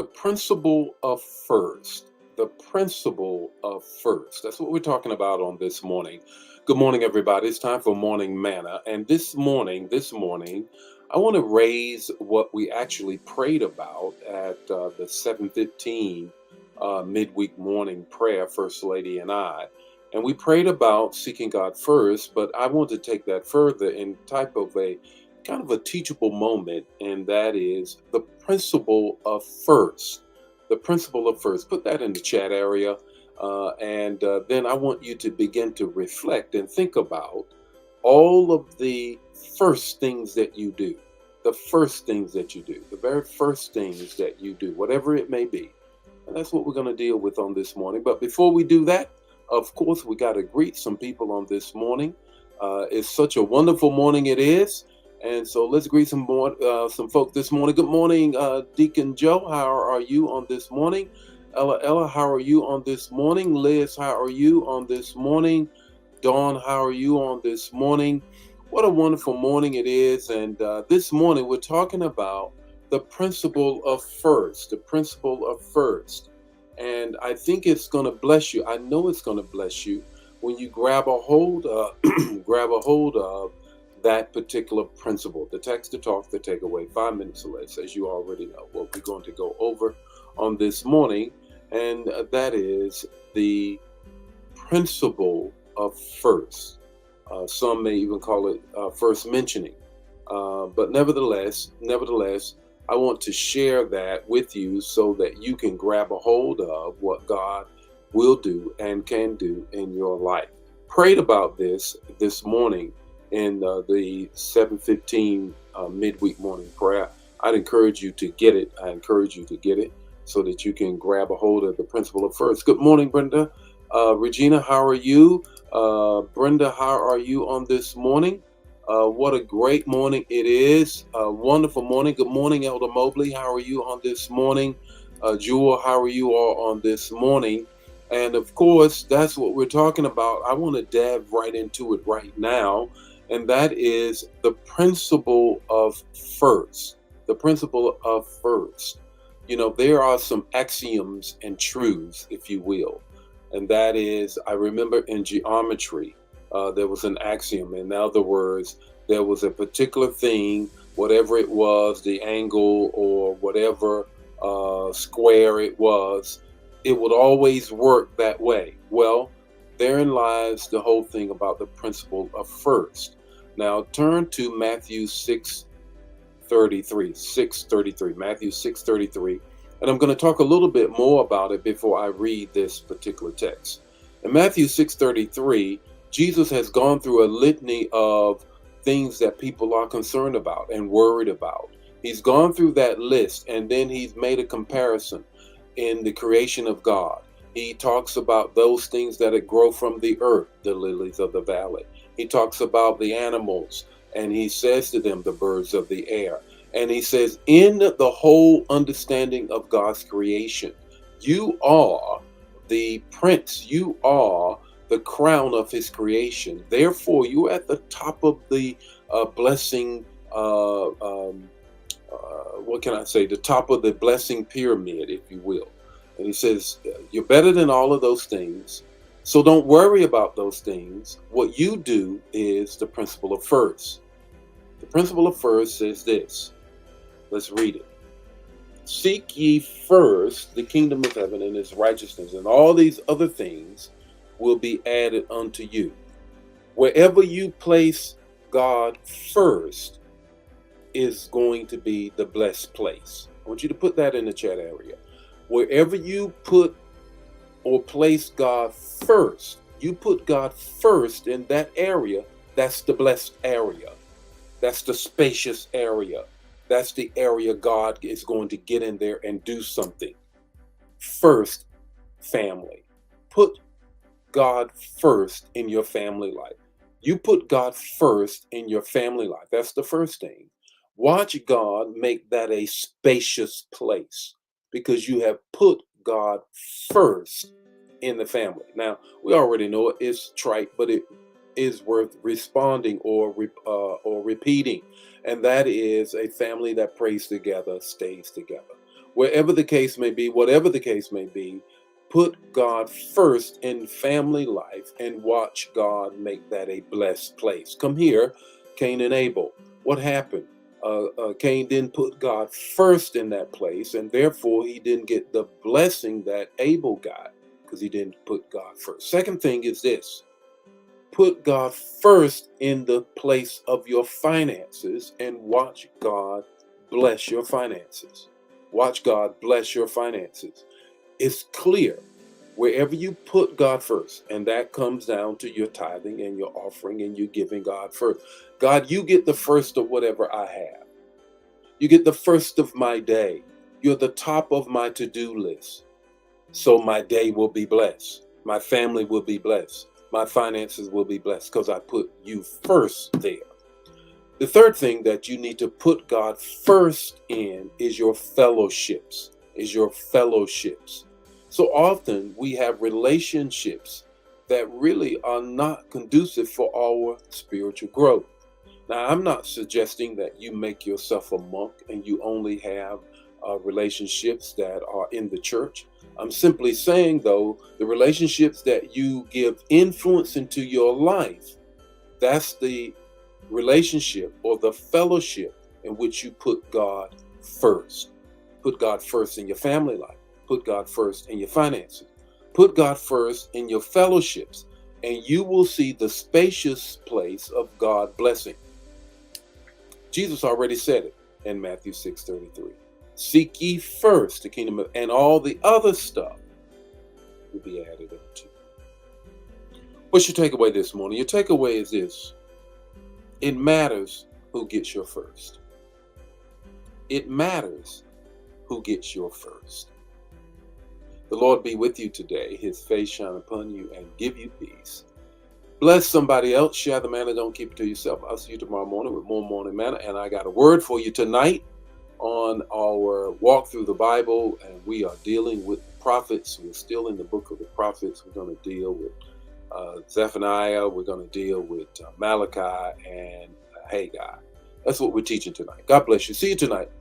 The principle of first. The principle of first. That's what we're talking about on this morning. Good morning, everybody. It's time for morning manna. And this morning, I want to raise what we actually prayed about at the 7:15 midweek morning prayer, First Lady and I. And we prayed about seeking God first, but I want to take that further in type of a kind of a teachable moment, and that is the principle of first. The principle of first. Put that in the chat area. And then I want you to begin to reflect and think about all of the first things that you do. The first things that you do. The very first things that you do, whatever it may be. And that's what we're going to deal with on this morning. But before we do that, of course, we got to greet some people on this morning. It's such a wonderful morning it is. And so let's greet some folk this morning. Good morning, Deacon Joe. How are you on this morning? Ella, how are you on this morning? Liz, how are you on this morning? Dawn, how are you on this morning? What a wonderful morning it is. And this morning we're talking about the principle of first, the principle of first. And I think it's going to bless you. I know it's going to bless you when you grab a hold of, grab a hold of that particular principle. The text to talk, the takeaway, 5 minutes or less, as you already know, what we're going to go over on this morning. And that is the principle of first. Some may even call it first mentioning. But nevertheless, I want to share that with you so that you can grab a hold of what God will do and can do in your life. Prayed about this morning in the 7:15 midweek morning prayer. I'd encourage you to get it. I encourage you to get it so that you can grab a hold of the principle of first. Good morning, Brenda. Regina, how are you? Brenda, how are you on this morning? What a great morning it is. A wonderful morning. Good morning, Elder Mobley. How are you on this morning? Jewel, how are you all on this morning? And of course, that's what we're talking about. I want to dive right into it right now. And that is the principle of first. The principle of first. You know, there are some axioms and truths, if you will. And that is, I remember in geometry, there was an axiom. In other words, there was a particular thing, whatever it was, the angle or whatever square it was, it would always work that way. Well, therein lies the whole thing about the principle of first. Now turn to Matthew 6:33, Matthew 6:33. And I'm going to talk a little bit more about it before I read this particular text. In Matthew 6:33, Jesus has gone through a litany of things that people are concerned about and worried about. He's gone through that list, and then he's made a comparison in the creation of God. He talks about those things that grow from the earth, the lilies of the valley. He talks about the animals, and he says to them, the birds of the air. And he says, in the whole understanding of God's creation, you are the prince, you are the crown of his creation. Therefore, you're at the top of the blessing, what can I say, the top of the blessing pyramid, if you will. And he says, you're better than all of those things. So don't worry about those things. What you do is the principle of first. The principle of first says this. Let's read it. Seek ye first the kingdom of heaven and his righteousness, and all these other things will be added unto you. Wherever you place God first is going to be the blessed place. I want you to put that in the chat area. Wherever you put or place God first, you put God first in that area, that's the blessed area. That's the spacious area. That's the area God is going to get in there and do something. First, family. Put God first in your family life. You put God first in your family life. That's the first thing. Watch God make that a spacious place because you have put God first in the family. Now, we already know it's trite, but it is worth responding or repeating. And that is, a family that prays together stays together. Wherever the case may be, whatever the case may be, put God first in family life and watch God make that a blessed place. Come here, Cain and Abel. What happened? Cain didn't put God first in that place, and therefore he didn't get the blessing that Abel got because he didn't put God first. Second thing is this: put God first in the place of your finances and watch God bless your finances. Watch God bless your finances. It's clear wherever you put God first, and that comes down to your tithing and your offering and you giving God first. God, you get the first of whatever I have. You get the first of my day. You're the top of my to-do list. So my day will be blessed. My family will be blessed. My finances will be blessed because I put you first there. The third thing that you need to put God first in is your fellowships. So often we have relationships that really are not conducive for our spiritual growth. Now, I'm not suggesting that you make yourself a monk and you only have relationships that are in the church. I'm simply saying, though, the relationships that you give influence into your life, that's the relationship or the fellowship in which you put God first. Put God first in your family life. Put God first in your finances. Put God first in your fellowships, and you will see the spacious place of God blessing. Jesus already said it in Matthew 6:33. Seek ye first the kingdom of, and all the other stuff will be added unto you. What's your takeaway this morning? Your takeaway is this: it matters who gets your first. It matters who gets your first. The Lord be with you today. His face shine upon you and give you peace. Bless somebody else. Share the manna. Don't keep it to yourself. I'll see you tomorrow morning with more morning manna. And I got a word for you tonight on our walk through the Bible. And we are dealing with the prophets. We're still in the book of the prophets. We're going to deal with Zephaniah. We're going to deal with Malachi and Haggai. That's what we're teaching tonight. God bless you. See you tonight.